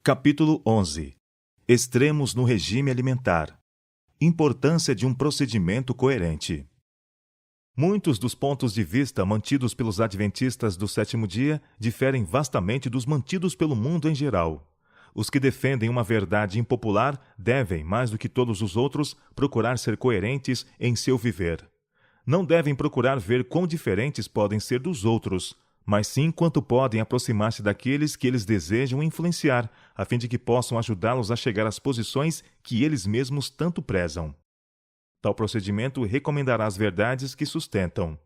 Capítulo 11. Extremos no regime alimentar. Importância de um procedimento coerente. Muitos dos pontos de vista mantidos pelos adventistas do sétimo dia diferem vastamente dos mantidos pelo mundo em geral. Os que defendem uma verdade impopular devem, mais do que todos os outros, procurar ser coerentes em seu viver. Não devem procurar ver quão diferentes podem ser dos outros, mas sim quanto podem aproximar-se daqueles que eles desejam influenciar, a fim de que possam ajudá-los a chegar às posições que eles mesmos tanto prezam. Tal procedimento recomendará as verdades que sustentam.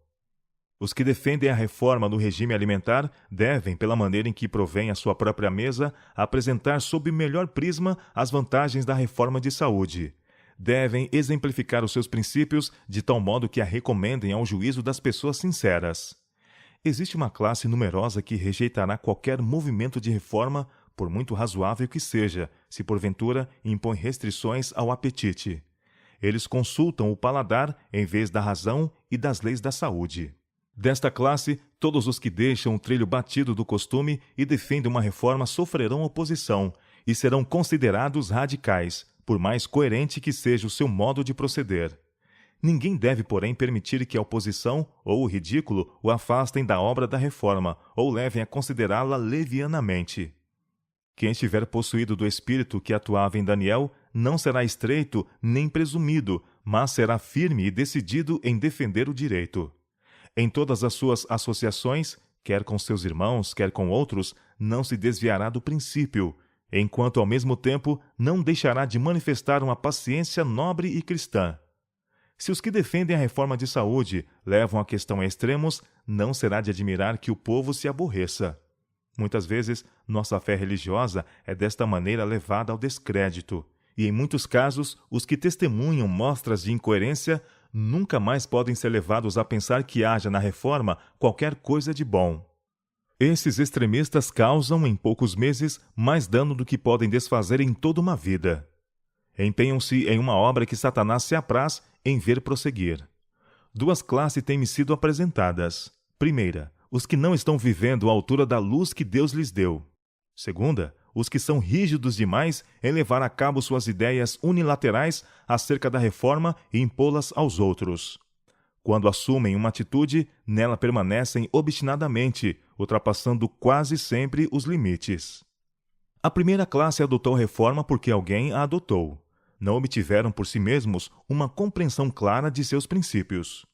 Os que defendem a reforma no regime alimentar devem, pela maneira em que provém à sua própria mesa, apresentar sob o melhor prisma as vantagens da reforma de saúde. Devem exemplificar os seus princípios de tal modo que a recomendem ao juízo das pessoas sinceras. Existe uma classe numerosa que rejeitará qualquer movimento de reforma, por muito razoável que seja, se porventura impõe restrições ao apetite. Eles consultam o paladar em vez da razão e das leis da saúde. Desta classe, todos os que deixam o trilho batido do costume e defendem uma reforma sofrerão oposição e serão considerados radicais, por mais coerente que seja o seu modo de proceder. Ninguém deve, porém, permitir que a oposição ou o ridículo o afastem da obra da reforma ou levem a considerá-la levianamente. Quem estiver possuído do espírito que atuava em Daniel não será estreito nem presumido, mas será firme e decidido em defender o direito. Em todas as suas associações, quer com seus irmãos, quer com outros, não se desviará do princípio, enquanto ao mesmo tempo não deixará de manifestar uma paciência nobre e cristã. Se os que defendem a reforma de saúde levam a questão a extremos, não será de admirar que o povo se aborreça. Muitas vezes, nossa fé religiosa é desta maneira levada ao descrédito, e em muitos casos, os que testemunham mostras de incoerência nunca mais podem ser levados a pensar que haja na reforma qualquer coisa de bom. Esses extremistas causam, em poucos meses, mais dano do que podem desfazer em toda uma vida. Empenham-se em uma obra que Satanás se apraz em ver prosseguir. Duas classes têm-me sido apresentadas. Primeira, os que não estão vivendo à altura da luz que Deus lhes deu. Segunda, os que são rígidos demais em levar a cabo suas ideias unilaterais acerca da reforma e impô-las aos outros. Quando assumem uma atitude, nela permanecem obstinadamente, ultrapassando quase sempre os limites. A primeira classe adotou a reforma porque alguém a adotou. Não obtiveram por si mesmos uma compreensão clara de seus princípios.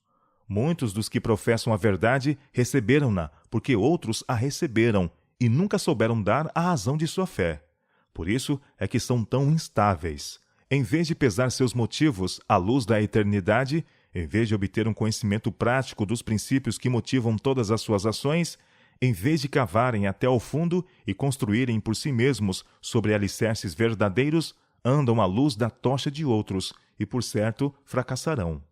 Muitos dos que professam a verdade receberam-na porque outros a receberam e nunca souberam dar a razão de sua fé. Por isso é que são tão instáveis. Em vez de pesar seus motivos à luz da eternidade, em vez de obter um conhecimento prático dos princípios que motivam todas as suas ações, em vez de cavarem até ao fundo e construírem por si mesmos sobre alicerces verdadeiros, andam à luz da tocha de outros e, por certo, fracassarão.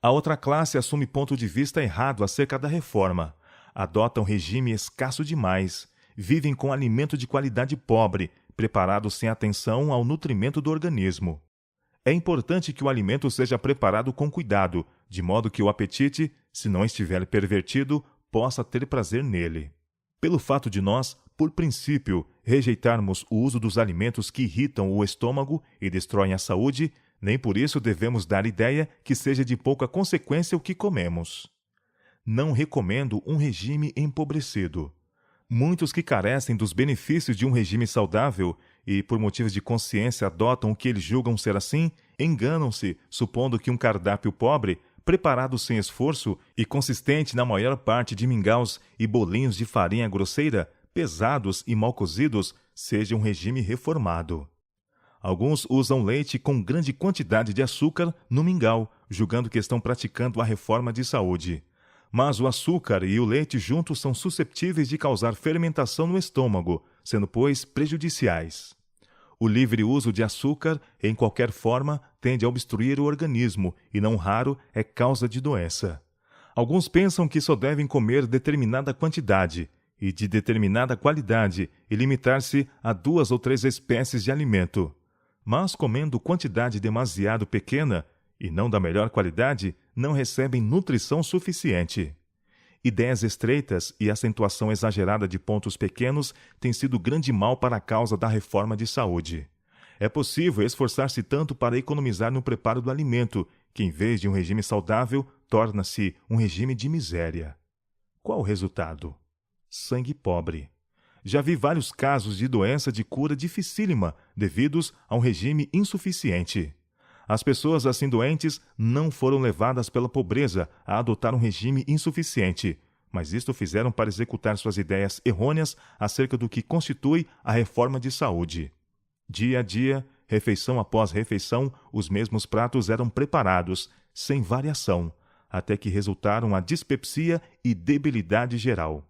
A outra classe assume ponto de vista errado acerca da reforma. Adotam regime escasso demais. Vivem com alimento de qualidade pobre, preparado sem atenção ao nutrimento do organismo. É importante que o alimento seja preparado com cuidado, de modo que o apetite, se não estiver pervertido, possa ter prazer nele. Pelo fato de nós, por princípio, rejeitarmos o uso dos alimentos que irritam o estômago e destroem a saúde, nem por isso devemos dar ideia que seja de pouca consequência o que comemos. Não recomendo um regime empobrecido. Muitos que carecem dos benefícios de um regime saudável e, por motivos de consciência, adotam o que eles julgam ser assim, enganam-se, supondo que um cardápio pobre, preparado sem esforço e consistente na maior parte de mingaus e bolinhos de farinha grosseira, pesados e mal cozidos, seja um regime reformado. Alguns usam leite com grande quantidade de açúcar no mingau, julgando que estão praticando a reforma de saúde. Mas o açúcar e o leite juntos são susceptíveis de causar fermentação no estômago, sendo, pois, prejudiciais. O livre uso de açúcar, em qualquer forma, tende a obstruir o organismo e, não raro, é causa de doença. Alguns pensam que só devem comer determinada quantidade e de determinada qualidade e limitar-se a 2 ou 3 espécies de alimento. Mas, comendo quantidade demasiado pequena, e não da melhor qualidade, não recebem nutrição suficiente. Ideias estreitas e acentuação exagerada de pontos pequenos têm sido grande mal para a causa da reforma de saúde. É possível esforçar-se tanto para economizar no preparo do alimento, que em vez de um regime saudável, torna-se um regime de miséria. Qual o resultado? Sangue pobre. Já vi vários casos de doença de cura dificílima devidos a um regime insuficiente. As pessoas assim doentes não foram levadas pela pobreza a adotar um regime insuficiente, mas isto fizeram para executar suas ideias errôneas acerca do que constitui a reforma de saúde. Dia a dia, refeição após refeição, os mesmos pratos eram preparados, sem variação, até que resultaram a dispepsia e debilidade geral.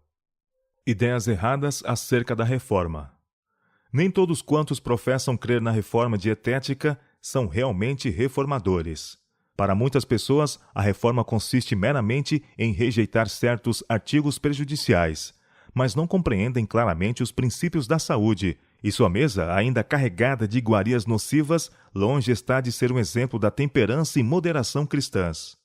Ideias erradas acerca da reforma. Nem todos quantos professam crer na reforma dietética são realmente reformadores. Para muitas pessoas, a reforma consiste meramente em rejeitar certos artigos prejudiciais, mas não compreendem claramente os princípios da saúde, e sua mesa, ainda carregada de iguarias nocivas, longe está de ser um exemplo da temperança e moderação cristãs.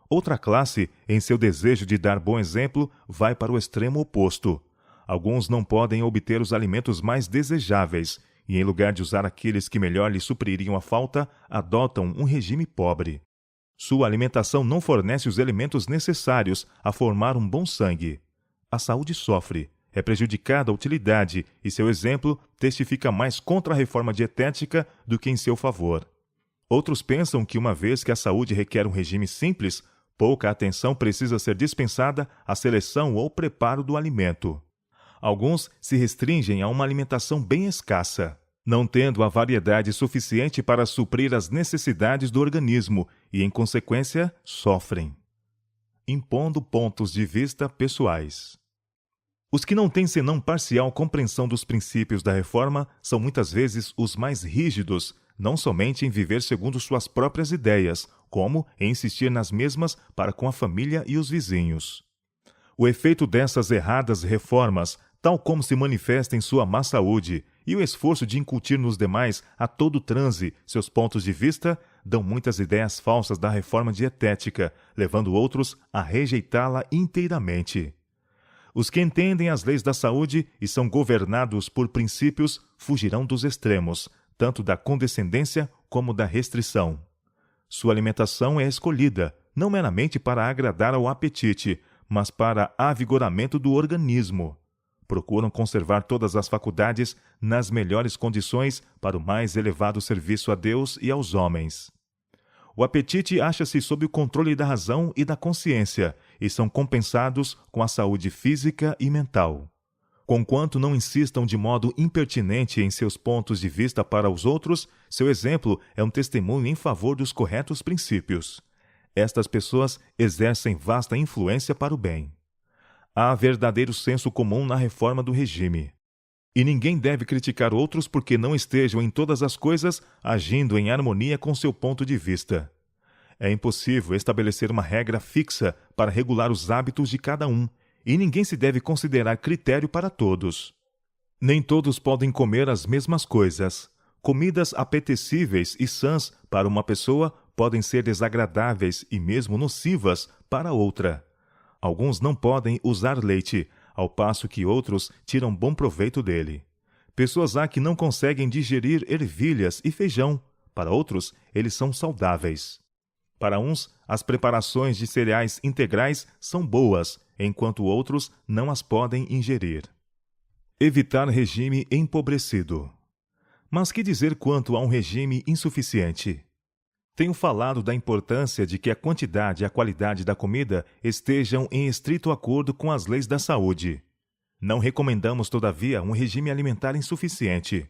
Outra classe, em seu desejo de dar bom exemplo, vai para o extremo oposto. Alguns não podem obter os alimentos mais desejáveis, e em lugar de usar aqueles que melhor lhe supririam a falta, adotam um regime pobre. Sua alimentação não fornece os elementos necessários a formar um bom sangue. A saúde sofre, é prejudicada a utilidade, e seu exemplo testifica mais contra a reforma dietética do que em seu favor. Outros pensam que, uma vez que a saúde requer um regime simples, pouca atenção precisa ser dispensada à seleção ou preparo do alimento. Alguns se restringem a uma alimentação bem escassa, não tendo a variedade suficiente para suprir as necessidades do organismo e, em consequência, sofrem. Impondo pontos de vista pessoais. Os que não têm senão parcial compreensão dos princípios da reforma são muitas vezes os mais rígidos, não somente em viver segundo suas próprias ideias, como em insistir nas mesmas para com a família e os vizinhos. O efeito dessas erradas reformas, tal como se manifesta em sua má saúde, e o esforço de incutir nos demais a todo transe seus pontos de vista, dão muitas ideias falsas da reforma dietética, levando outros a rejeitá-la inteiramente. Os que entendem as leis da saúde e são governados por princípios fugirão dos extremos, tanto da condescendência como da restrição. Sua alimentação é escolhida, não meramente para agradar ao apetite, mas para avigoramento do organismo. Procuram conservar todas as faculdades nas melhores condições para o mais elevado serviço a Deus e aos homens. O apetite acha-se sob o controle da razão e da consciência, e são compensados com a saúde física e mental. Conquanto não insistam de modo impertinente em seus pontos de vista para os outros, seu exemplo é um testemunho em favor dos corretos princípios. Estas pessoas exercem vasta influência para o bem. Há verdadeiro senso comum na reforma do regime. E ninguém deve criticar outros porque não estejam em todas as coisas agindo em harmonia com seu ponto de vista. É impossível estabelecer uma regra fixa para regular os hábitos de cada um, e ninguém se deve considerar critério para todos. Nem todos podem comer as mesmas coisas. Comidas apetecíveis e sãs para uma pessoa podem ser desagradáveis e mesmo nocivas para outra. Alguns não podem usar leite, ao passo que outros tiram bom proveito dele. Pessoas há que não conseguem digerir ervilhas e feijão. Para outros, eles são saudáveis. Para uns, as preparações de cereais integrais são boas, enquanto outros não as podem ingerir. Evitar regime empobrecido. Mas que dizer quanto a um regime insuficiente? Tenho falado da importância de que a quantidade e a qualidade da comida estejam em estrito acordo com as leis da saúde. Não recomendamos, todavia, um regime alimentar insuficiente.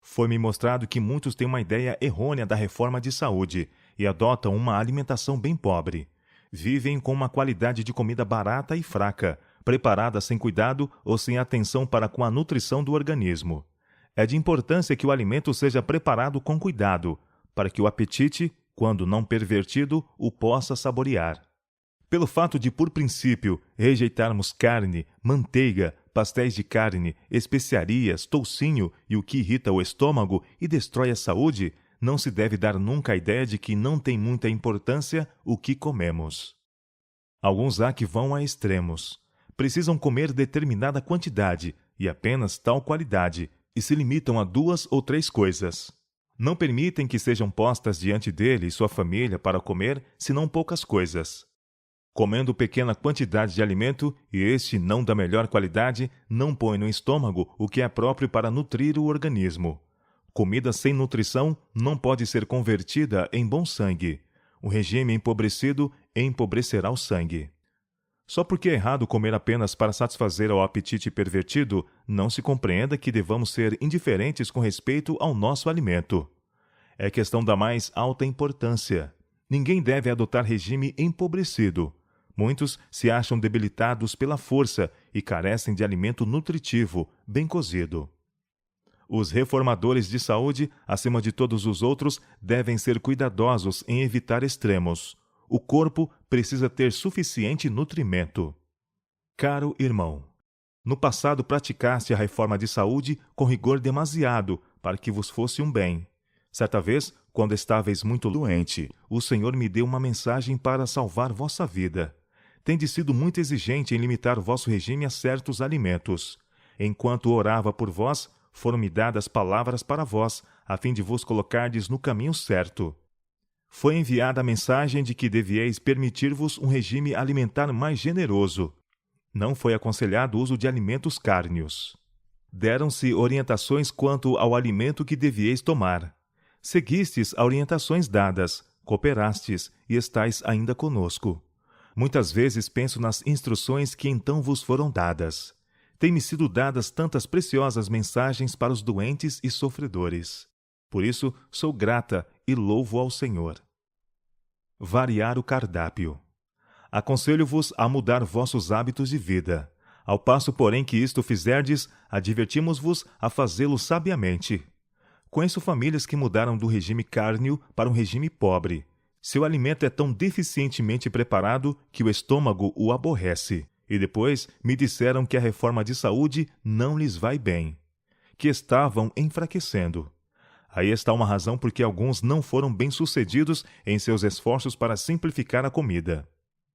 Foi-me mostrado que muitos têm uma ideia errônea da reforma de saúde e adotam uma alimentação bem pobre. Vivem com uma qualidade de comida barata e fraca, preparada sem cuidado ou sem atenção para com a nutrição do organismo. É de importância que o alimento seja preparado com cuidado, para que o apetite, quando não pervertido, o possa saborear. Pelo fato de, por princípio, rejeitarmos carne, manteiga, pastéis de carne, especiarias, toucinho e o que irrita o estômago e destrói a saúde, não se deve dar nunca a ideia de que não tem muita importância o que comemos. Alguns há que vão a extremos. Precisam comer determinada quantidade e apenas tal qualidade, e se limitam a 2 ou 3 coisas. Não permitem que sejam postas diante dele e sua família para comer, senão poucas coisas. Comendo pequena quantidade de alimento, e este não da melhor qualidade, não põe no estômago o que é próprio para nutrir o organismo. Comida sem nutrição não pode ser convertida em bom sangue. O regime empobrecido empobrecerá o sangue. Só porque é errado comer apenas para satisfazer ao apetite pervertido, não se compreenda que devamos ser indiferentes com respeito ao nosso alimento. É questão da mais alta importância. Ninguém deve adotar regime empobrecido. Muitos se acham debilitados pela força e carecem de alimento nutritivo, bem cozido. Os reformadores de saúde, acima de todos os outros, devem ser cuidadosos em evitar extremos. O corpo precisa ter suficiente nutrimento. Caro irmão, no passado praticaste a reforma de saúde com rigor demasiado para que vos fosse um bem. Certa vez, quando estáveis muito doente, o Senhor me deu uma mensagem para salvar vossa vida. Tendes sido muito exigente em limitar vosso regime a certos alimentos. Enquanto orava por vós, foram-me dadas palavras para vós, a fim de vos colocardes no caminho certo. Foi enviada a mensagem de que devieis permitir-vos um regime alimentar mais generoso. Não foi aconselhado o uso de alimentos cárneos. Deram-se orientações quanto ao alimento que devieis tomar. Seguistes as orientações dadas, cooperastes e estáis ainda conosco. Muitas vezes penso nas instruções que então vos foram dadas. Têm-me sido dadas tantas preciosas mensagens para os doentes e sofredores. Por isso, sou grata e louvo ao Senhor. Variar o cardápio. Aconselho-vos a mudar vossos hábitos de vida. Ao passo, porém, que isto fizerdes, advertimos-vos a fazê-lo sabiamente. Conheço famílias que mudaram do regime cárneo para um regime pobre. Seu alimento é tão deficientemente preparado que o estômago o aborrece. E depois me disseram que a reforma de saúde não lhes vai bem, que estavam enfraquecendo. Aí está uma razão por que alguns não foram bem-sucedidos em seus esforços para simplificar a comida.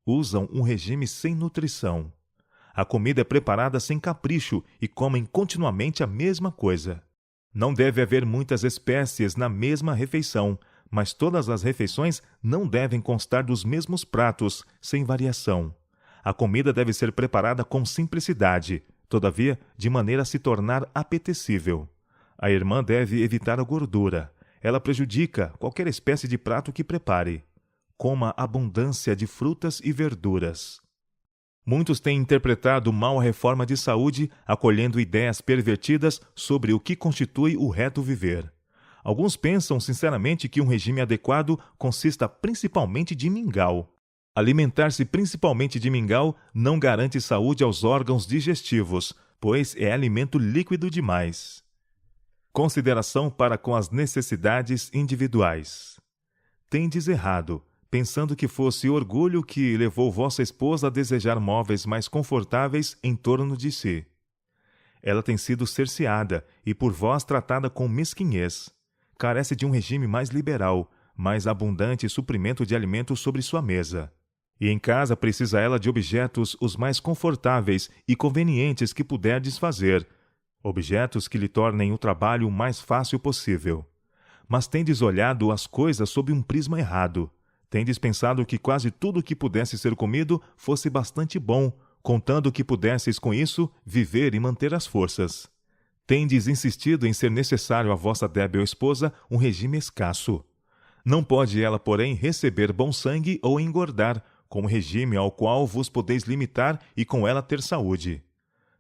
Usam um regime sem nutrição. A comida é preparada sem capricho e comem continuamente a mesma coisa. Não deve haver muitas espécies na mesma refeição, mas todas as refeições não devem constar dos mesmos pratos, sem variação. A comida deve ser preparada com simplicidade, todavia, de maneira a se tornar apetecível. A irmã deve evitar a gordura. Ela prejudica qualquer espécie de prato que prepare. Coma abundância de frutas e verduras. Muitos têm interpretado mal a reforma de saúde, acolhendo ideias pervertidas sobre o que constitui o reto viver. Alguns pensam sinceramente que um regime adequado consista principalmente de mingau. Alimentar-se principalmente de mingau não garante saúde aos órgãos digestivos, pois é alimento líquido demais. Consideração para com as necessidades individuais. Tendes errado, pensando que fosse orgulho que levou vossa esposa a desejar móveis mais confortáveis em torno de si. Ela tem sido cerceada e por vós tratada com mesquinhez. Carece de um regime mais liberal, mais abundante suprimento de alimentos sobre sua mesa. E em casa precisa ela de objetos os mais confortáveis e convenientes que puderdes fazer, objetos que lhe tornem o trabalho o mais fácil possível. Mas tendes olhado as coisas sob um prisma errado. Tendes pensado que quase tudo o que pudesse ser comido fosse bastante bom, contando que pudesseis com isso viver e manter as forças. Tendes insistido em ser necessário à vossa débil esposa um regime escasso. Não pode ela, porém, receber bom sangue ou engordar, com um regime ao qual vos podeis limitar e com ela ter saúde.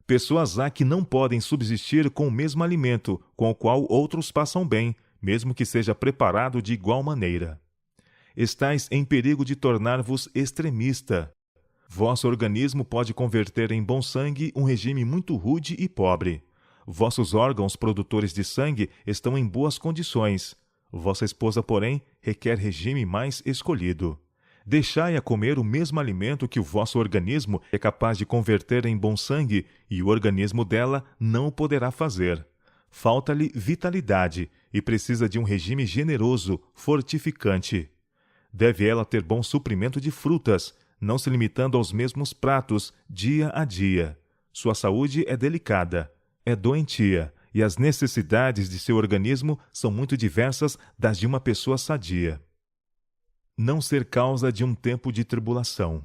Pessoas há que não podem subsistir com o mesmo alimento, com o qual outros passam bem, mesmo que seja preparado de igual maneira. Estais em perigo de tornar-vos extremista. Vosso organismo pode converter em bom sangue um regime muito rude e pobre. Vossos órgãos produtores de sangue estão em boas condições. Vossa esposa, porém, requer regime mais escolhido. Deixai-a comer o mesmo alimento que o vosso organismo é capaz de converter em bom sangue, e o organismo dela não o poderá fazer. Falta-lhe vitalidade e precisa de um regime generoso, fortificante. Deve ela ter bom suprimento de frutas, não se limitando aos mesmos pratos dia a dia. Sua saúde é delicada, é doentia, e as necessidades de seu organismo são muito diversas das de uma pessoa sadia. Não ser causa de um tempo de tribulação.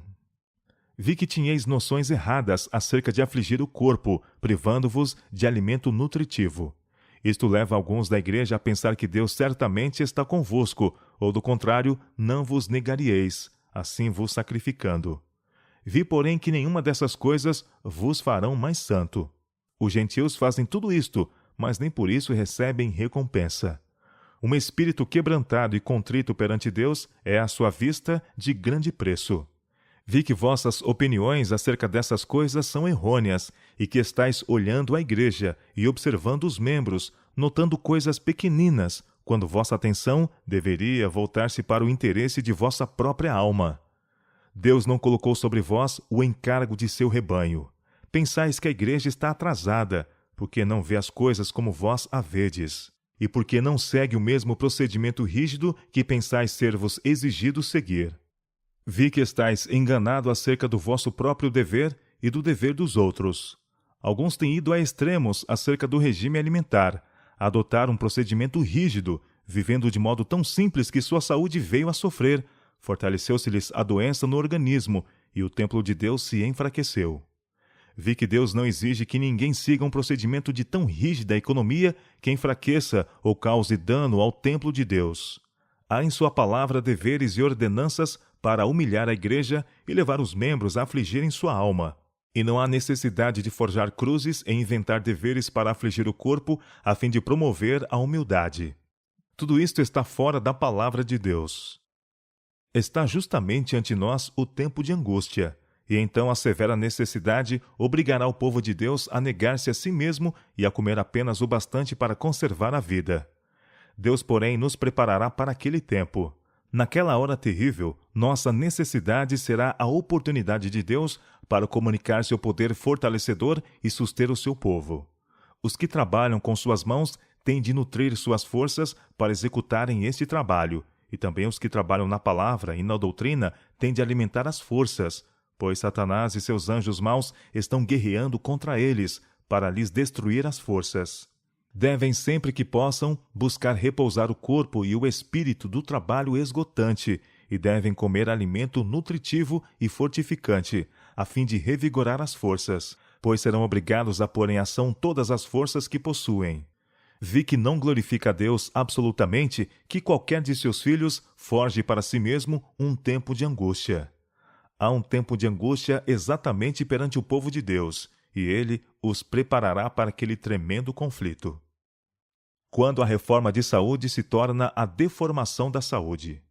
Vi que tinhais noções erradas acerca de afligir o corpo, privando-vos de alimento nutritivo. Isto leva alguns da igreja a pensar que Deus certamente está convosco, ou do contrário, não vos negaríeis, assim vos sacrificando. Vi, porém, que nenhuma dessas coisas vos farão mais santo. Os gentios fazem tudo isto, mas nem por isso recebem recompensa. Um espírito quebrantado e contrito perante Deus é à sua vista de grande preço. Vi que vossas opiniões acerca dessas coisas são errôneas, e que estáis olhando a igreja e observando os membros, notando coisas pequeninas, quando vossa atenção deveria voltar-se para o interesse de vossa própria alma. Deus não colocou sobre vós o encargo de seu rebanho. Pensais que a igreja está atrasada, porque não vê as coisas como vós a vedes, e porque não segue o mesmo procedimento rígido que pensais ser-vos exigido seguir. Vi que estáis enganado acerca do vosso próprio dever e do dever dos outros. Alguns têm ido a extremos acerca do regime alimentar, a adotar um procedimento rígido, vivendo de modo tão simples que sua saúde veio a sofrer, fortaleceu-se-lhes a doença no organismo e o templo de Deus se enfraqueceu. Vi que Deus não exige que ninguém siga um procedimento de tão rígida economia que enfraqueça ou cause dano ao templo de Deus. Há em sua palavra deveres e ordenanças para humilhar a igreja e levar os membros a afligirem sua alma. E não há necessidade de forjar cruzes e inventar deveres para afligir o corpo a fim de promover a humildade. Tudo isto está fora da palavra de Deus. Está justamente ante nós o tempo de angústia, e então a severa necessidade obrigará o povo de Deus a negar-se a si mesmo e a comer apenas o bastante para conservar a vida. Deus, porém, nos preparará para aquele tempo. Naquela hora terrível, nossa necessidade será a oportunidade de Deus para comunicar seu poder fortalecedor e suster o seu povo. Os que trabalham com suas mãos têm de nutrir suas forças para executarem este trabalho, e também os que trabalham na palavra e na doutrina têm de alimentar as forças, pois Satanás e seus anjos maus estão guerreando contra eles para lhes destruir as forças. Devem, sempre que possam, buscar repousar o corpo e o espírito do trabalho esgotante, e devem comer alimento nutritivo e fortificante, a fim de revigorar as forças, pois serão obrigados a pôr em ação todas as forças que possuem. Vi que não glorifica a Deus absolutamente que qualquer de seus filhos forje para si mesmo um tempo de angústia. Há um tempo de angústia exatamente perante o povo de Deus, e ele os preparará para aquele tremendo conflito. Quando a reforma de saúde se torna a deformação da saúde.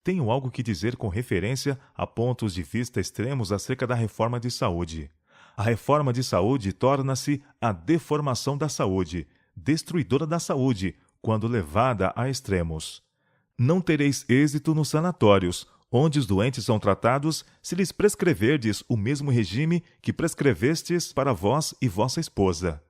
Tenho algo que dizer com referência a pontos de vista extremos acerca da reforma de saúde. A reforma de saúde torna-se a deformação da saúde, destruidora da saúde, quando levada a extremos. Não tereis êxito nos sanatórios, onde os doentes são tratados, se lhes prescreverdes o mesmo regime que prescrevestes para vós e vossa esposa.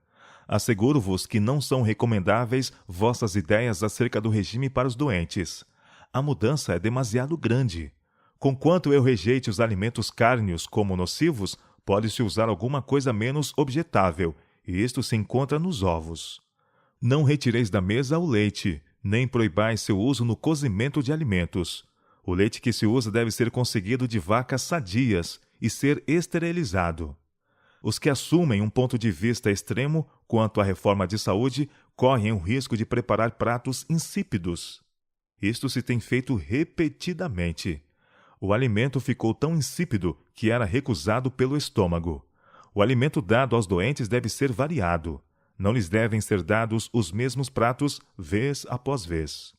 Asseguro-vos que não são recomendáveis vossas ideias acerca do regime para os doentes. A mudança é demasiado grande. Conquanto eu rejeite os alimentos cárneos como nocivos, pode-se usar alguma coisa menos objetável, e isto se encontra nos ovos. Não retireis da mesa o leite, nem proibais seu uso no cozimento de alimentos. O leite que se usa deve ser conseguido de vacas sadias e ser esterilizado. Os que assumem um ponto de vista extremo quanto à reforma de saúde correm o risco de preparar pratos insípidos. Isto se tem feito repetidamente. O alimento ficou tão insípido que era recusado pelo estômago. O alimento dado aos doentes deve ser variado. Não lhes devem ser dados os mesmos pratos vez após vez.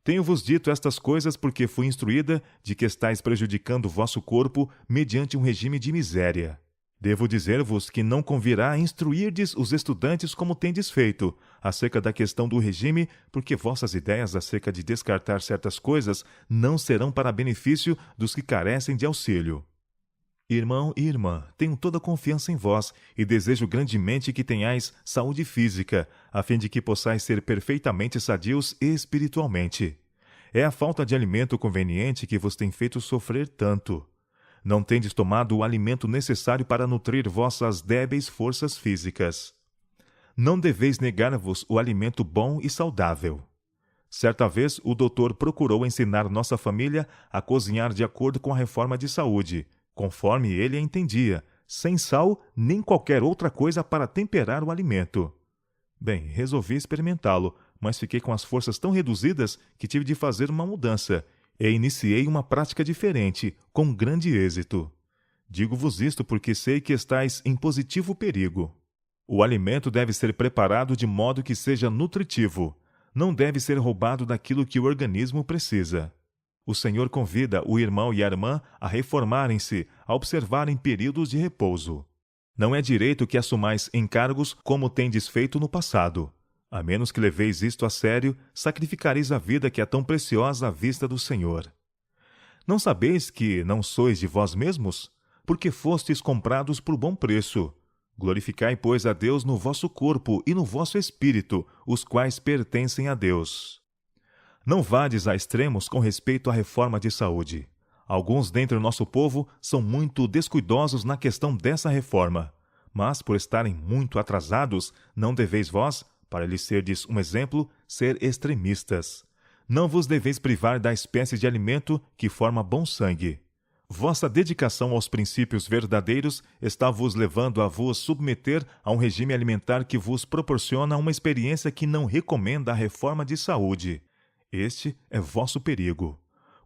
Tenho-vos dito estas coisas porque fui instruída de que estáis prejudicando o vosso corpo mediante um regime de miséria. Devo dizer-vos que não convirá instruirdes os estudantes como tendes feito, acerca da questão do regime, porque vossas ideias acerca de descartar certas coisas não serão para benefício dos que carecem de auxílio. Irmão e irmã, tenho toda a confiança em vós e desejo grandemente que tenhais saúde física, a fim de que possais ser perfeitamente sadios espiritualmente. É a falta de alimento conveniente que vos tem feito sofrer tanto. Não tendes tomado o alimento necessário para nutrir vossas débeis forças físicas. Não deveis negar-vos o alimento bom e saudável. Certa vez, o doutor procurou ensinar nossa família a cozinhar de acordo com a reforma de saúde, conforme ele a entendia, sem sal nem qualquer outra coisa para temperar o alimento. Bem, resolvi experimentá-lo, mas fiquei com as forças tão reduzidas que tive de fazer uma mudança, e iniciei uma prática diferente, com grande êxito. Digo-vos isto porque sei que estáis em positivo perigo. O alimento deve ser preparado de modo que seja nutritivo. Não deve ser roubado daquilo que o organismo precisa. O Senhor convida o irmão e a irmã a reformarem-se, a observarem períodos de repouso. Não é direito que assumais encargos como tendes feito no passado. A menos que leveis isto a sério, sacrificareis a vida que é tão preciosa à vista do Senhor. Não sabeis que não sois de vós mesmos? Porque fostes comprados por bom preço. Glorificai, pois, a Deus no vosso corpo e no vosso espírito, os quais pertencem a Deus. Não vades a extremos com respeito à reforma de saúde. Alguns dentre o nosso povo são muito descuidosos na questão dessa reforma. Mas, por estarem muito atrasados, não deveis vós, para lhes serdes um exemplo, ser extremistas. Não vos deveis privar da espécie de alimento que forma bom sangue. Vossa dedicação aos princípios verdadeiros está vos levando a vos submeter a um regime alimentar que vos proporciona uma experiência que não recomenda a reforma de saúde. Este é vosso perigo.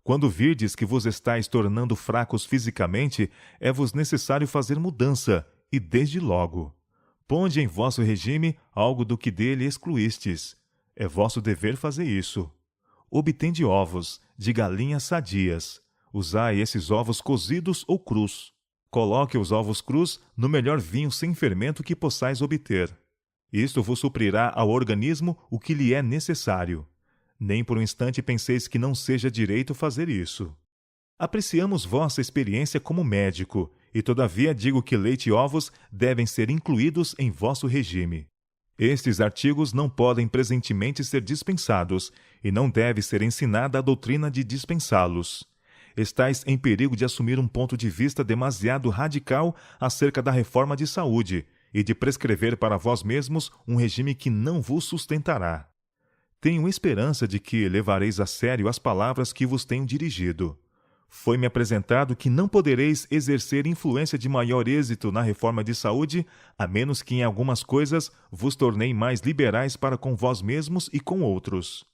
Quando virdes que vos estáis tornando fracos fisicamente, é-vos necessário fazer mudança, e desde logo. Ponde em vosso regime algo do que dele excluístes. É vosso dever fazer isso. Obtende ovos, de galinhas sadias. Usai esses ovos cozidos ou crus. Coloque os ovos crus no melhor vinho sem fermento que possais obter. Isto vos suprirá ao organismo o que lhe é necessário. Nem por um instante penseis que não seja direito fazer isso. Apreciamos vossa experiência como médico, e todavia digo que leite e ovos devem ser incluídos em vosso regime. Estes artigos não podem presentemente ser dispensados, e não deve ser ensinada a doutrina de dispensá-los. Estais em perigo de assumir um ponto de vista demasiado radical acerca da reforma de saúde, e de prescrever para vós mesmos um regime que não vos sustentará. Tenho esperança de que levareis a sério as palavras que vos tenho dirigido. Foi-me apresentado que não podereis exercer influência de maior êxito na reforma de saúde, a menos que em algumas coisas vos tornei mais liberais para com vós mesmos e com outros.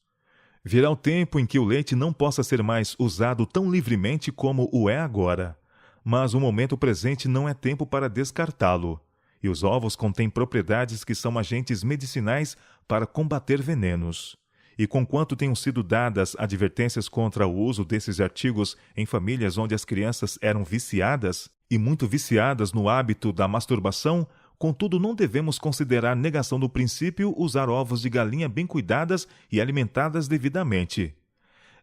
Virá o tempo em que o leite não possa ser mais usado tão livremente como o é agora, mas o momento presente não é tempo para descartá-lo, e os ovos contêm propriedades que são agentes medicinais para combater venenos. E conquanto tenham sido dadas advertências contra o uso desses artigos em famílias onde as crianças eram viciadas, e muito viciadas no hábito da masturbação, contudo não devemos considerar negação do princípio usar ovos de galinha bem cuidadas e alimentadas devidamente.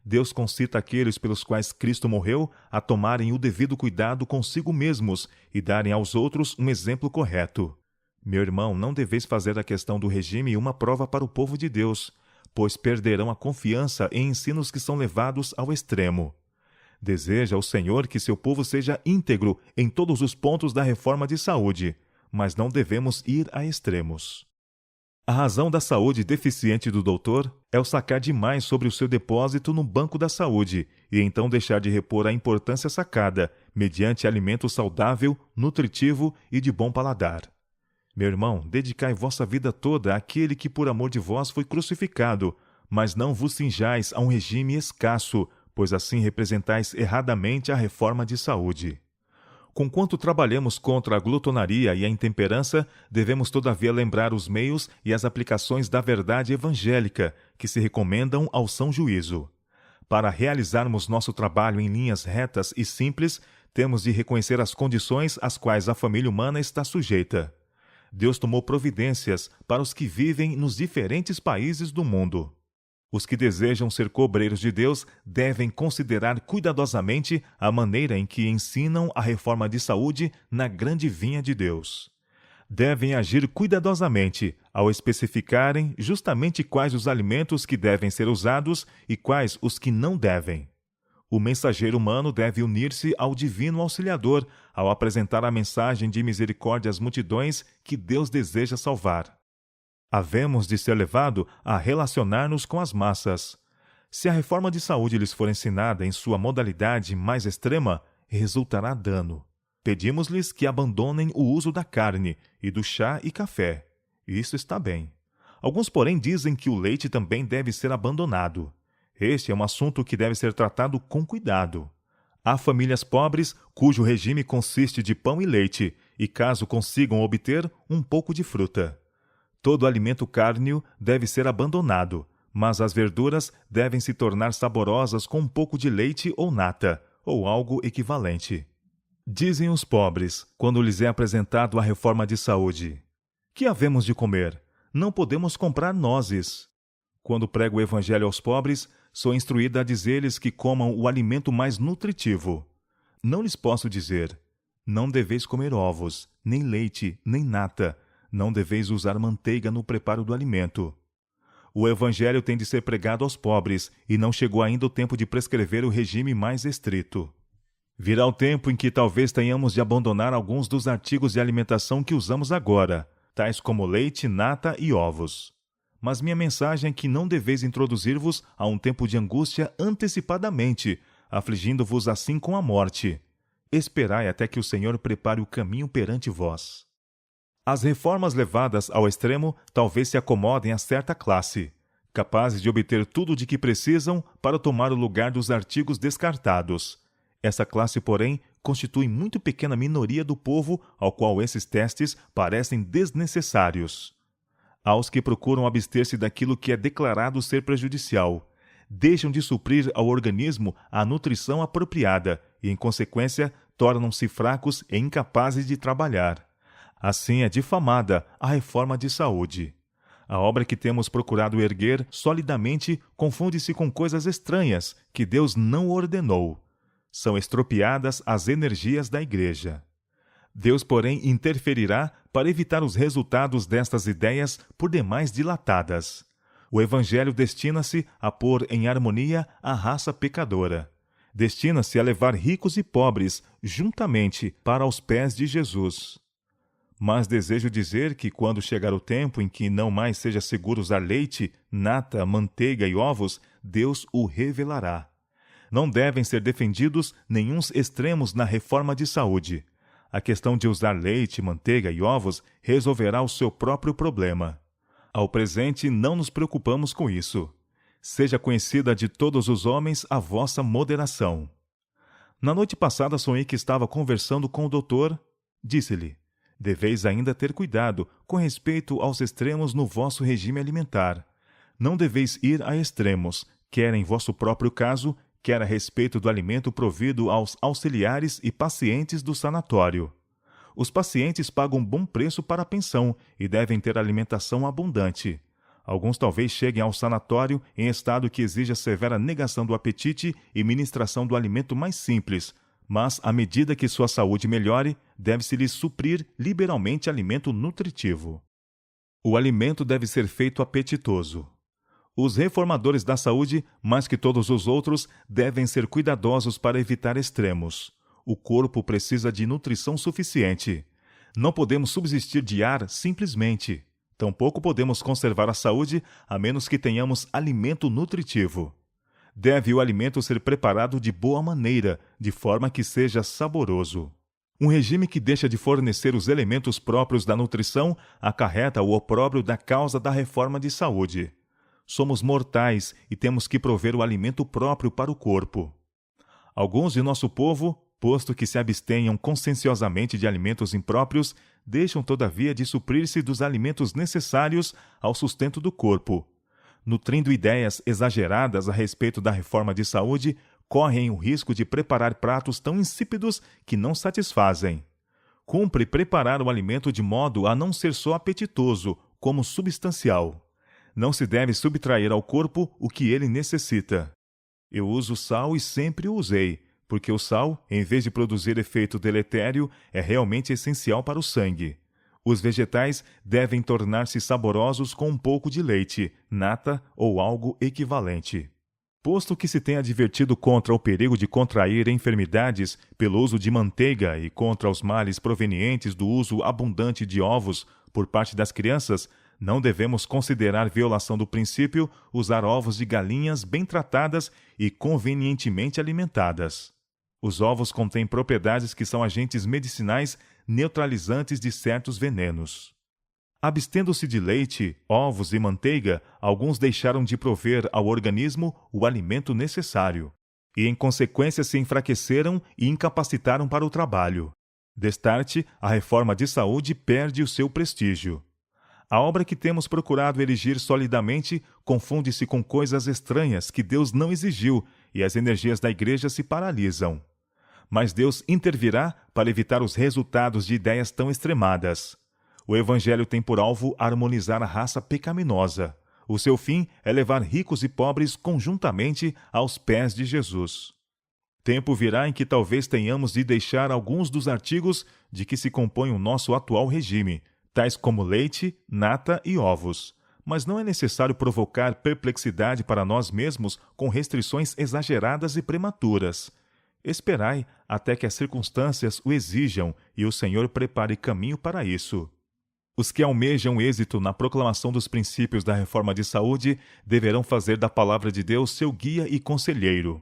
Deus concita aqueles pelos quais Cristo morreu a tomarem o devido cuidado consigo mesmos e darem aos outros um exemplo correto. Meu irmão, não deveis fazer da questão do regime uma prova para o povo de Deus, pois perderão a confiança em ensinos que são levados ao extremo. Deseja o Senhor que seu povo seja íntegro em todos os pontos da reforma de saúde, mas não devemos ir a extremos. A razão da saúde deficiente do doutor é o sacar demais sobre o seu depósito no banco da saúde e então deixar de repor a importância sacada mediante alimento saudável, nutritivo e de bom paladar. Meu irmão, dedicai vossa vida toda àquele que por amor de vós foi crucificado, mas não vos cinjais a um regime escasso, pois assim representais erradamente a reforma de saúde. Conquanto trabalhemos contra a glutonaria e a intemperança, devemos todavia lembrar os meios e as aplicações da verdade evangélica que se recomendam ao são juízo. Para realizarmos nosso trabalho em linhas retas e simples, temos de reconhecer as condições às quais a família humana está sujeita. Deus tomou providências para os que vivem nos diferentes países do mundo. Os que desejam ser cobreiros de Deus devem considerar cuidadosamente a maneira em que ensinam a reforma de saúde na grande vinha de Deus. Devem agir cuidadosamente ao especificarem justamente quais os alimentos que devem ser usados e quais os que não devem. O mensageiro humano deve unir-se ao divino auxiliador ao apresentar a mensagem de misericórdia às multidões que Deus deseja salvar. Havemos de ser levado a relacionar-nos com as massas. Se a reforma de saúde lhes for ensinada em sua modalidade mais extrema, resultará dano. Pedimos-lhes que abandonem o uso da carne e do chá e café. Isso está bem. Alguns, porém, dizem que o leite também deve ser abandonado. Este é um assunto que deve ser tratado com cuidado. Há famílias pobres cujo regime consiste de pão e leite, e caso consigam obter, um pouco de fruta. Todo alimento cárneo deve ser abandonado, mas as verduras devem se tornar saborosas com um pouco de leite ou nata, ou algo equivalente. Dizem os pobres, quando lhes é apresentado a reforma de saúde: que havemos de comer? Não podemos comprar nozes. Quando prego o evangelho aos pobres, sou instruída a dizer-lhes que comam o alimento mais nutritivo. Não lhes posso dizer: não deveis comer ovos, nem leite, nem nata. Não deveis usar manteiga no preparo do alimento. O evangelho tem de ser pregado aos pobres, e não chegou ainda o tempo de prescrever o regime mais estrito. Virá o tempo em que talvez tenhamos de abandonar alguns dos artigos de alimentação que usamos agora, tais como leite, nata e ovos. Mas minha mensagem é que não deveis introduzir-vos a um tempo de angústia antecipadamente, afligindo-vos assim com a morte. Esperai até que o Senhor prepare o caminho perante vós. As reformas levadas ao extremo talvez se acomodem a certa classe, capazes de obter tudo de que precisam para tomar o lugar dos artigos descartados. Essa classe, porém, constitui muito pequena minoria do povo ao qual esses testes parecem desnecessários. Aos que procuram abster-se daquilo que é declarado ser prejudicial, deixam de suprir ao organismo a nutrição apropriada e, em consequência, tornam-se fracos e incapazes de trabalhar. Assim é difamada a reforma de saúde. A obra que temos procurado erguer solidamente confunde-se com coisas estranhas que Deus não ordenou. São estropiadas as energias da Igreja. Deus, porém, interferirá para evitar os resultados destas ideias por demais dilatadas. O Evangelho destina-se a pôr em harmonia a raça pecadora. Destina-se a levar ricos e pobres juntamente para os pés de Jesus. Mas desejo dizer que quando chegar o tempo em que não mais seja seguro usar leite, nata, manteiga e ovos, Deus o revelará. Não devem ser defendidos nenhuns extremos na reforma de saúde. A questão de usar leite, manteiga e ovos resolverá o seu próprio problema. Ao presente, não nos preocupamos com isso. Seja conhecida de todos os homens a vossa moderação. Na noite passada sonhei que estava conversando com o doutor. Disse-lhe: deveis ainda ter cuidado com respeito aos extremos no vosso regime alimentar. Não deveis ir a extremos, quer em vosso próprio caso, quer a respeito do alimento provido aos auxiliares e pacientes do sanatório. Os pacientes pagam bom preço para a pensão e devem ter alimentação abundante. Alguns talvez cheguem ao sanatório em estado que exija severa negação do apetite e ministração do alimento mais simples, mas, à medida que sua saúde melhore, deve-se-lhes suprir liberalmente alimento nutritivo. O alimento deve ser feito apetitoso. Os reformadores da saúde, mais que todos os outros, devem ser cuidadosos para evitar extremos. O corpo precisa de nutrição suficiente. Não podemos subsistir de ar simplesmente. Tampouco podemos conservar a saúde a menos que tenhamos alimento nutritivo. Deve o alimento ser preparado de boa maneira, de forma que seja saboroso. Um regime que deixa de fornecer os elementos próprios da nutrição acarreta o opróbrio da causa da reforma de saúde. Somos mortais e temos que prover o alimento próprio para o corpo. Alguns de nosso povo, posto que se abstenham conscienciosamente de alimentos impróprios, deixam todavia de suprir-se dos alimentos necessários ao sustento do corpo. Nutrindo ideias exageradas a respeito da reforma de saúde, correm o risco de preparar pratos tão insípidos que não satisfazem. Cumpre preparar o alimento de modo a não ser só apetitoso, como substancial. Não se deve subtrair ao corpo o que ele necessita. Eu uso sal e sempre o usei, porque o sal, em vez de produzir efeito deletério, é realmente essencial para o sangue. Os vegetais devem tornar-se saborosos com um pouco de leite, nata ou algo equivalente. Posto que se tem advertido contra o perigo de contrair enfermidades pelo uso de manteiga e contra os males provenientes do uso abundante de ovos por parte das crianças, não devemos considerar violação do princípio usar ovos de galinhas bem tratadas e convenientemente alimentadas. Os ovos contêm propriedades que são agentes medicinais neutralizantes de certos venenos. Abstendo-se de leite, ovos e manteiga, alguns deixaram de prover ao organismo o alimento necessário, e em consequência se enfraqueceram e incapacitaram para o trabalho. Destarte, a reforma de saúde perde o seu prestígio. A obra que temos procurado erigir solidamente confunde-se com coisas estranhas que Deus não exigiu e as energias da Igreja se paralisam. Mas Deus intervirá para evitar os resultados de ideias tão extremadas. O Evangelho tem por alvo harmonizar a raça pecaminosa. O seu fim é levar ricos e pobres conjuntamente aos pés de Jesus. Tempo virá em que talvez tenhamos de deixar alguns dos artigos de que se compõe o nosso atual regime, tais como leite, nata e ovos. Mas não é necessário provocar perplexidade para nós mesmos com restrições exageradas e prematuras. Esperai até que as circunstâncias o exijam e o Senhor prepare caminho para isso. Os que almejam êxito na proclamação dos princípios da reforma de saúde deverão fazer da palavra de Deus seu guia e conselheiro.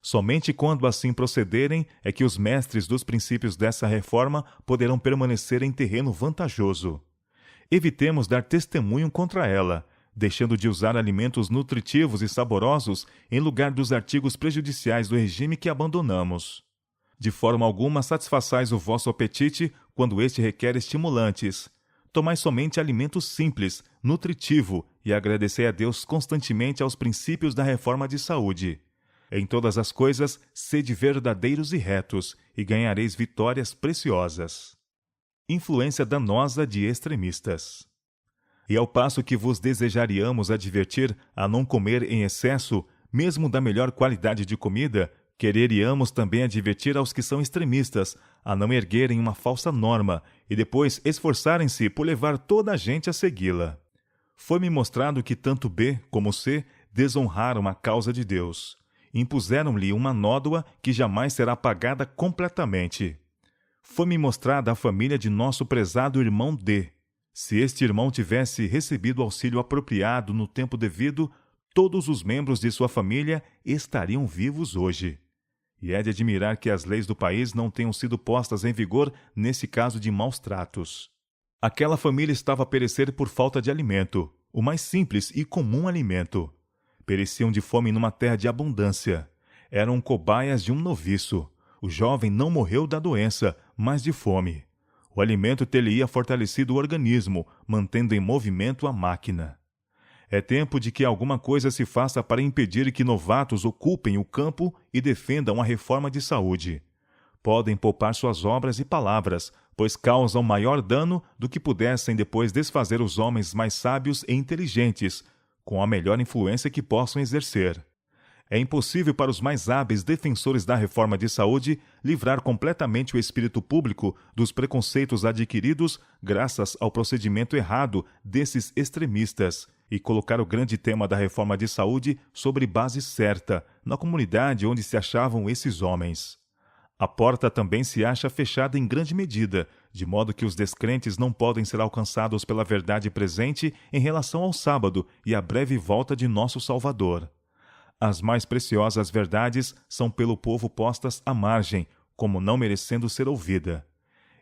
Somente quando assim procederem é que os mestres dos princípios dessa reforma poderão permanecer em terreno vantajoso. Evitemos dar testemunho contra ela, deixando de usar alimentos nutritivos e saborosos em lugar dos artigos prejudiciais do regime que abandonamos. De forma alguma satisfaçais o vosso apetite quando este requer estimulantes. Tomai somente alimento simples, nutritivo e agradecei a Deus constantemente aos princípios da reforma de saúde. Em todas as coisas, sede verdadeiros e retos, e ganhareis vitórias preciosas. Influência danosa de extremistas. E ao passo que vos desejaríamos advertir a não comer em excesso, mesmo da melhor qualidade de comida, quereríamos também advertir aos que são extremistas a não erguerem uma falsa norma e depois esforçarem-se por levar toda a gente a segui-la. Foi-me mostrado que tanto B como C desonraram a causa de Deus. Impuseram-lhe uma nódoa que jamais será pagada completamente. Foi-me mostrada a família de nosso prezado irmão D. Se este irmão tivesse recebido auxílio apropriado no tempo devido, todos os membros de sua família estariam vivos hoje. E é de admirar que as leis do país não tenham sido postas em vigor nesse caso de maus tratos. Aquela família estava a perecer por falta de alimento, o mais simples e comum alimento. Pereciam de fome numa terra de abundância. Eram cobaias de um noviço. O jovem não morreu da doença, mas de fome. O alimento ter-lhe-ia fortalecido o organismo, mantendo em movimento a máquina. É tempo de que alguma coisa se faça para impedir que novatos ocupem o campo e defendam a reforma de saúde. Podem poupar suas obras e palavras, pois causam maior dano do que pudessem depois desfazer os homens mais sábios e inteligentes, com a melhor influência que possam exercer. É impossível para os mais hábeis defensores da reforma de saúde livrar completamente o espírito público dos preconceitos adquiridos graças ao procedimento errado desses extremistas e colocar o grande tema da reforma de saúde sobre base certa, na comunidade onde se achavam esses homens. A porta também se acha fechada em grande medida, de modo que os descrentes não podem ser alcançados pela verdade presente em relação ao sábado e à breve volta de nosso Salvador. As mais preciosas verdades são pelo povo postas à margem, como não merecendo ser ouvida.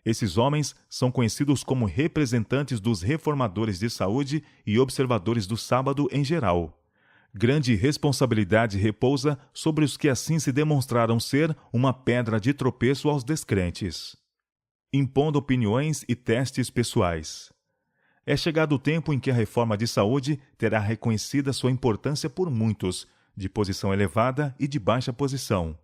Esses homens são conhecidos como representantes dos reformadores de saúde e observadores do sábado em geral. Grande responsabilidade repousa sobre os que assim se demonstraram ser uma pedra de tropeço aos descrentes. Impondo opiniões e testes pessoais. É chegado o tempo em que a reforma de saúde terá reconhecida sua importância por muitos, de posição elevada e de baixa posição.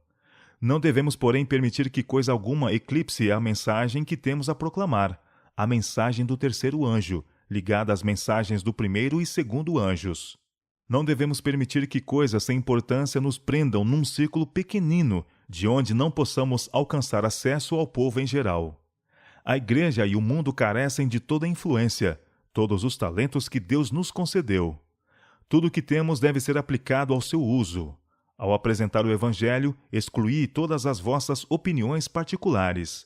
Não devemos, porém, permitir que coisa alguma eclipse a mensagem que temos a proclamar, a mensagem do terceiro anjo, ligada às mensagens do primeiro e segundo anjos. Não devemos permitir que coisas sem importância nos prendam num círculo pequenino, de onde não possamos alcançar acesso ao povo em geral. A Igreja e o mundo carecem de toda a influência, todos os talentos que Deus nos concedeu. Tudo o que temos deve ser aplicado ao seu uso. Ao apresentar o Evangelho, excluí todas as vossas opiniões particulares.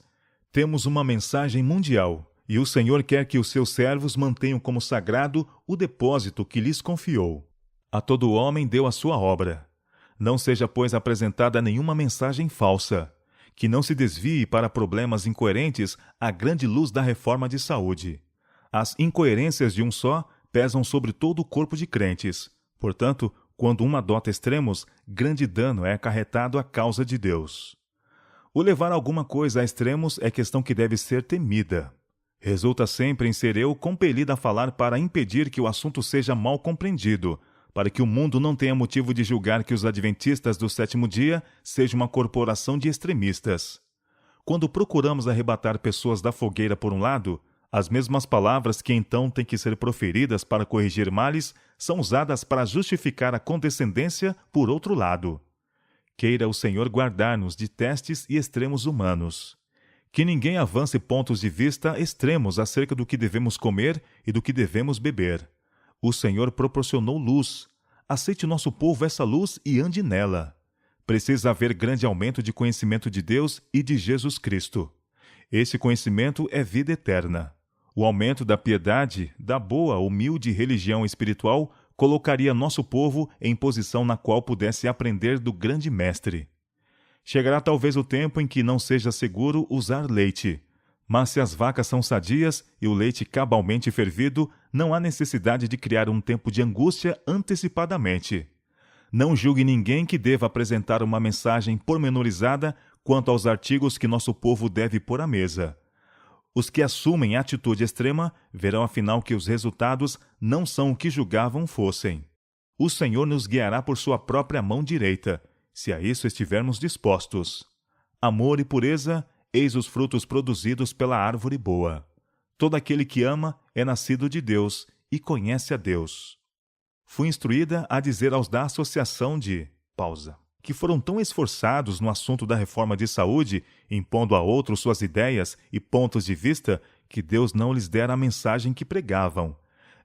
Temos uma mensagem mundial, e o Senhor quer que os seus servos mantenham como sagrado o depósito que lhes confiou. A todo homem deu a sua obra. Não seja, pois, apresentada nenhuma mensagem falsa, que não se desvie para problemas incoerentes a grande luz da reforma de saúde. As incoerências de um só pesam sobre todo o corpo de crentes. Portanto, quando um adota extremos, grande dano é acarretado à causa de Deus. O levar alguma coisa a extremos é questão que deve ser temida. Resulta sempre em ser eu compelido a falar para impedir que o assunto seja mal compreendido, para que o mundo não tenha motivo de julgar que os adventistas do sétimo dia sejam uma corporação de extremistas. Quando procuramos arrebatar pessoas da fogueira por um lado, as mesmas palavras que então têm que ser proferidas para corrigir males são usadas para justificar a condescendência por outro lado. Queira o Senhor guardar-nos de testes e extremos humanos. Que ninguém avance pontos de vista extremos acerca do que devemos comer e do que devemos beber. O Senhor proporcionou luz. Aceite nosso povo essa luz e ande nela. Precisa haver grande aumento de conhecimento de Deus e de Jesus Cristo. Esse conhecimento é vida eterna. O aumento da piedade, da boa, humilde religião espiritual, colocaria nosso povo em posição na qual pudesse aprender do grande mestre. Chegará talvez o tempo em que não seja seguro usar leite. Mas se as vacas são sadias e o leite cabalmente fervido, não há necessidade de criar um tempo de angústia antecipadamente. Não julgue ninguém que deva apresentar uma mensagem pormenorizada quanto aos artigos que nosso povo deve pôr à mesa. Os que assumem atitude extrema verão afinal que os resultados não são o que julgavam fossem. O Senhor nos guiará por sua própria mão direita, se a isso estivermos dispostos. Amor e pureza, eis os frutos produzidos pela árvore boa. Todo aquele que ama é nascido de Deus e conhece a Deus. Fui instruída a dizer aos da Associação de... que foram tão esforçados no assunto da reforma de saúde, impondo a outros suas ideias e pontos de vista, que Deus não lhes dera a mensagem que pregavam.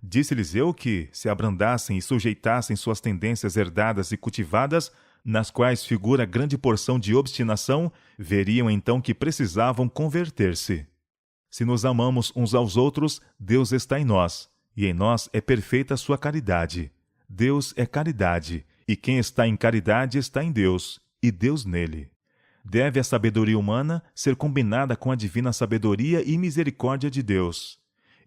Disse-lhes eu que, se abrandassem e sujeitassem suas tendências herdadas e cultivadas, nas quais figura grande porção de obstinação, veriam então que precisavam converter-se. Se nos amamos uns aos outros, Deus está em nós, e em nós é perfeita a sua caridade. Deus é caridade, e quem está em caridade está em Deus, e Deus nele. Deve a sabedoria humana ser combinada com a divina sabedoria e misericórdia de Deus.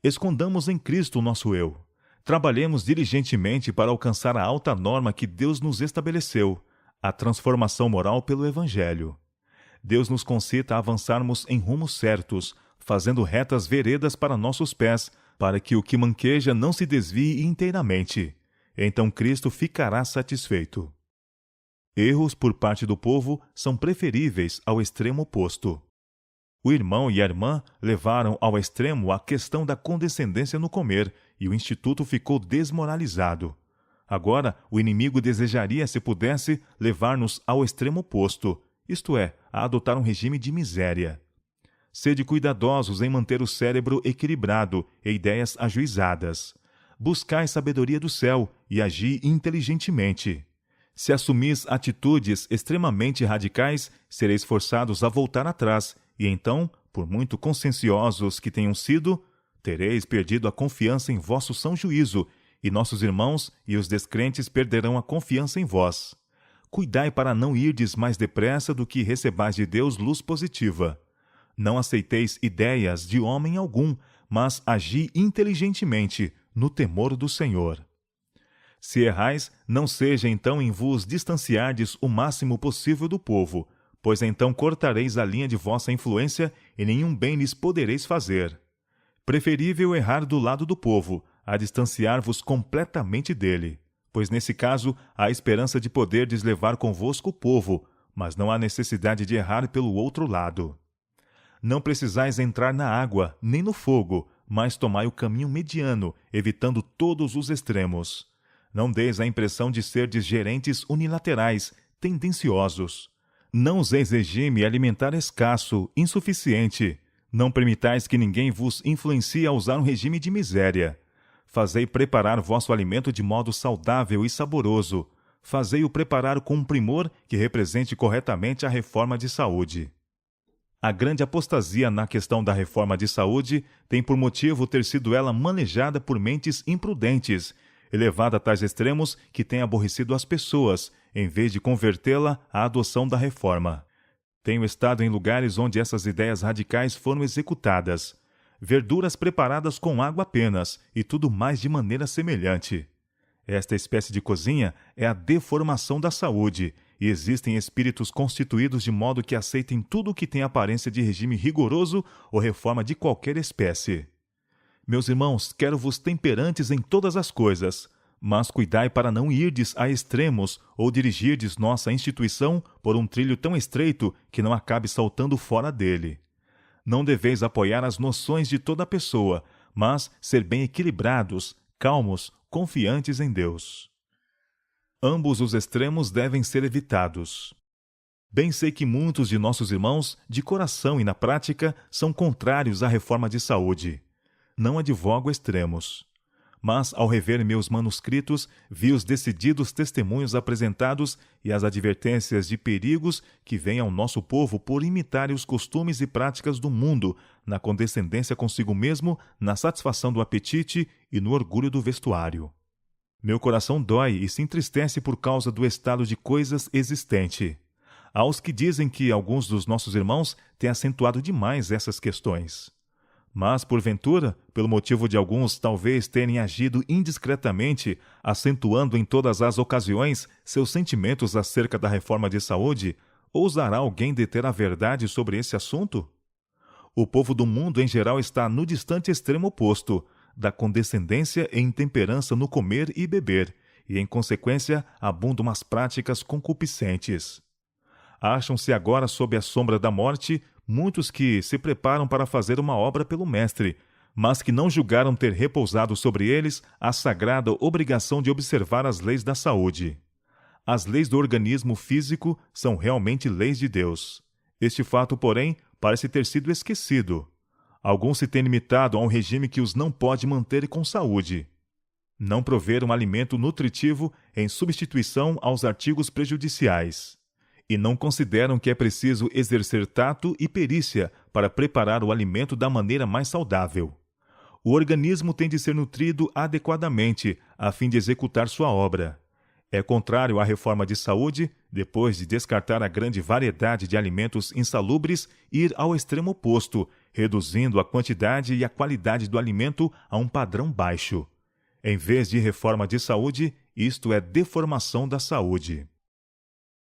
Escondamos em Cristo o nosso eu. Trabalhemos diligentemente para alcançar a alta norma que Deus nos estabeleceu, a transformação moral pelo Evangelho. Deus nos concita a avançarmos em rumos certos, fazendo retas veredas para nossos pés, para que o que manqueja não se desvie inteiramente. Então Cristo ficará satisfeito. Erros por parte do povo são preferíveis ao extremo oposto. O irmão e a irmã levaram ao extremo a questão da condescendência no comer, e o instituto ficou desmoralizado. Agora, o inimigo desejaria, se pudesse, levar-nos ao extremo oposto, isto é, a adotar um regime de miséria. Sede cuidadosos em manter o cérebro equilibrado e ideias ajuizadas. Buscai sabedoria do céu e agi inteligentemente. Se assumis atitudes extremamente radicais, sereis forçados a voltar atrás, e então, por muito conscienciosos que tenham sido, tereis perdido a confiança em vosso são juízo, e nossos irmãos e os descrentes perderão a confiança em vós. Cuidai para não irdes mais depressa do que recebais de Deus luz positiva. Não aceiteis ideias de homem algum, mas agi inteligentemente, no temor do Senhor. Se errais, não seja então em vos distanciardes o máximo possível do povo, pois então cortareis a linha de vossa influência e nenhum bem lhes podereis fazer. Preferível errar do lado do povo, a distanciar-vos completamente dele, pois nesse caso há esperança de poderdes levar convosco o povo, mas não há necessidade de errar pelo outro lado. Não precisais entrar na água, nem no fogo, mas tomai o caminho mediano, evitando todos os extremos. Não deis a impressão de serdes gerentes unilaterais, tendenciosos. Não useis regime alimentar escasso, insuficiente. Não permitais que ninguém vos influencie a usar um regime de miséria. Fazei preparar vosso alimento de modo saudável e saboroso. fazei-o preparar com um primor que represente corretamente a reforma de saúde. A grande apostasia na questão da reforma de saúde tem por motivo ter sido ela manejada por mentes imprudentes, elevada a tais extremos que tem aborrecido as pessoas, em vez de convertê-la à adoção da reforma. Tenho estado em lugares onde essas ideias radicais foram executadas. Verduras preparadas com água apenas, e tudo mais de maneira semelhante. Esta espécie de cozinha é a deformação da saúde, e existem espíritos constituídos de modo que aceitem tudo o que tem aparência de regime rigoroso ou reforma de qualquer espécie. Meus irmãos, quero-vos temperantes em todas as coisas, mas cuidai para não irdes a extremos ou dirigirdes nossa instituição por um trilho tão estreito que não acabe saltando fora dele. Não deveis apoiar as noções de toda pessoa, mas ser bem equilibrados, calmos, confiantes em Deus. Ambos os extremos devem ser evitados. Bem sei que muitos de nossos irmãos, de coração e na prática, são contrários à reforma de saúde. Não advogo extremos. Mas, ao rever meus manuscritos, vi os decididos testemunhos apresentados e as advertências de perigos que vêm ao nosso povo por imitarem os costumes e práticas do mundo, na condescendência consigo mesmo, na satisfação do apetite e no orgulho do vestuário. Meu coração dói e se entristece por causa do estado de coisas existente. Há os que dizem que alguns dos nossos irmãos têm acentuado demais essas questões. Mas, porventura, pelo motivo de alguns talvez terem agido indiscretamente, acentuando em todas as ocasiões seus sentimentos acerca da reforma de saúde, ousará alguém deter a verdade sobre esse assunto? O povo do mundo em geral está no distante extremo oposto, da condescendência e intemperança no comer e beber, e, em consequência, abundam as práticas concupiscentes. Acham-se agora sob a sombra da morte muitos que se preparam para fazer uma obra pelo Mestre, mas que não julgaram ter repousado sobre eles a sagrada obrigação de observar as leis da saúde. As leis do organismo físico são realmente leis de Deus. Este fato, porém, parece ter sido esquecido. Alguns se têm limitado a um regime que os não pode manter com saúde. Não prover um alimento nutritivo em substituição aos artigos prejudiciais. E não consideram que é preciso exercer tato e perícia para preparar o alimento da maneira mais saudável. O organismo tem de ser nutrido adequadamente, a fim de executar sua obra. É contrário à reforma de saúde, depois de descartar a grande variedade de alimentos insalubres, ir ao extremo oposto, reduzindo a quantidade e a qualidade do alimento a um padrão baixo. Em vez de reforma de saúde, isto é deformação da saúde.